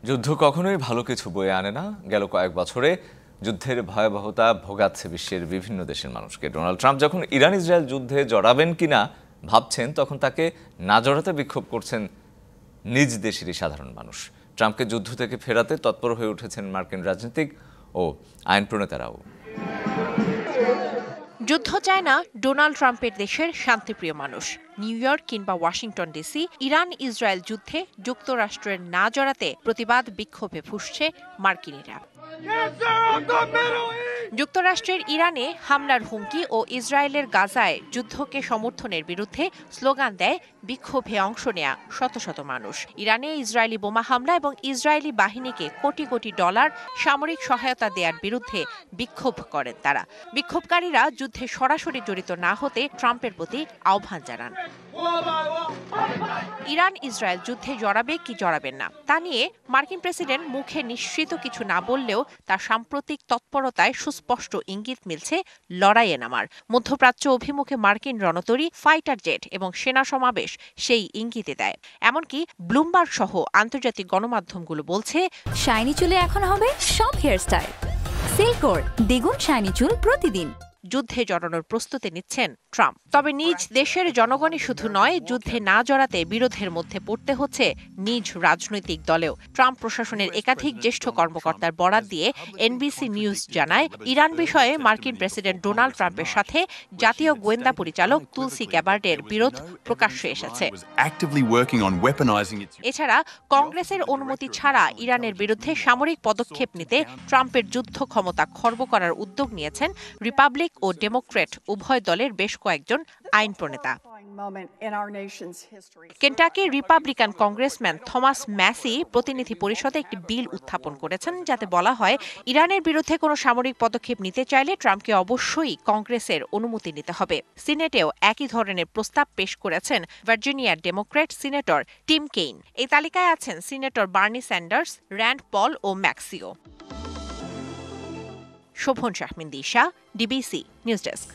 যুদ্ধ কখনোই ভালো কিছু বয়ে আনে না। গেল কয়েক বছরে যুদ্ধের ভয়াবহতা ভোগাচ্ছে বিশ্বের বিভিন্ন দেশের মানুষকে। ডোনাল্ড ট্রাম্প যখন ইরান ইসরায়েল যুদ্ধে জড়াবেন কিনা ভাবছেন, তখন তাকে না জড়াতে বিক্ষোভ করছেন নিজ দেশেরই সাধারণ মানুষ। ট্রাম্পকে যুদ্ধ থেকে ফেরাতে তৎপর হয়ে উঠেছেন মার্কিন রাজনীতিক ও আইন প্রণেতারাও। যুদ্ধ চায় না ডোনাল্ড ট্রাম্পের দেশের শান্তিপ্রিয় মানুষ। নিউ ইয়র্ক কিংবা ওয়াশিংটন ডিসি ইরান ইসরায়েল যুদ্ধে যুক্তরাষ্ট্রের না জড়াতে প্রতিবাদ বিক্ষোভে ফুঁসছে মার্কিনিরা। যুক্তরাষ্ট্রের ইরানে হামলার হুমকি ও ইসরায়েলের গাজায় যুদ্ধকে সমর্থনের বিরুদ্ধে স্লোগান দেয় বিক্ষোভে অংশ নেয়া শত শত মানুষ। ইরানে ইসরায়েলি বোমা হামলা এবং ইসরায়েলি বাহিনীকে কোটি কোটি ডলার সামরিক সহায়তা দেওয়ার বিরুদ্ধে বিক্ষোভ করেন তারা। বিক্ষোভকারীরা যুদ্ধে সরাসরি জড়িত না হতে ট্রাম্পের প্রতি আহ্বান জানান। ইরান ইসরায়েল যুদ্ধে জড়াবে কি জড়াবেন না তা নিয়ে মার্কিন প্রেসিডেন্ট মুখে নিশ্চিত কিছু না বললেও তার সাম্প্রতিক তৎপরতায় সুস্পষ্ট ইঙ্গিত মিলছে লড়াইয়ে নামার। মধ্যপ্রাচ্য অভিমুখে মার্কিন রণতরী, ফাইটার জেট এবং সেনা সমাবেশ সেই ইঙ্গিতে দেয়। এমনকি ব্লুমবার্গ সহ আন্তর্জাতিক গণমাধ্যমগুলো বলছে, শাইনি চুলে এখন হবে সব হেয়ারস্টাইল। সিল্কোর দ্বিগুণ শাইনি চুল প্রতিদিন। যুদ্ধে জড়ানোর প্রস্তুতি নিচ্ছেন ট্রাম্প। তবে নিজ দেশের জনগণই শুধু নয়, যুদ্ধে না জড়াতে বিরোধের মধ্যে পড়তে হচ্ছে নিজ রাজনৈতিক দলেও। ট্রাম্প প্রশাসনের একাধিক জ্যেষ্ঠ কর্মকর্তার বরাত দিয়ে এনবিসি নিউজ জানায়, ইরান বিষয়ে মার্কিন প্রেসিডেন্ট ডোনাল্ড ট্রাম্পের সাথে জাতীয় গোয়েন্দা পরিচালক তুলসি গ্যাবার্ডের বিরোধ প্রকাশ্যে এসেছে। এছাড়া কংগ্রেসের অনুমতি ছাড়া ইরানের বিরুদ্ধে সামরিক পদক্ষেপ নিতে ট্রাম্পের যুদ্ধ ক্ষমতা খর্ব করার উদ্যোগ নিয়েছেন রিপাবলিক ও ডেমোক্র্যাট উভয় দলের বেশ কয়েকজন আইন প্রণেতা। কেন্টাকির রিপাবলিকান কংগ্রেসম্যান থমাস ম্যাসি প্রতিনিধি পরিষদে একটি বিল উত্থাপন করেছেন, যাতে বলা হয় ইরানের বিরুদ্ধে কোনো সামরিক পদক্ষেপ নিতে চাইলে ট্রাম্পকে অবশ্যই কংগ্রেসের অনুমতি নিতে হবে। সিনেটেও একই ধরনের প্রস্তাব পেশ করেছেন ভার্জিনিয়ার ডেমোক্র্যাট সিনেটর টিম কেইন। এই তালিকায় আছেন senator Bernie Sanders, Rand Paul ও ম্যাক্সিও। Shovon Shahmin Disha, DBC news desk.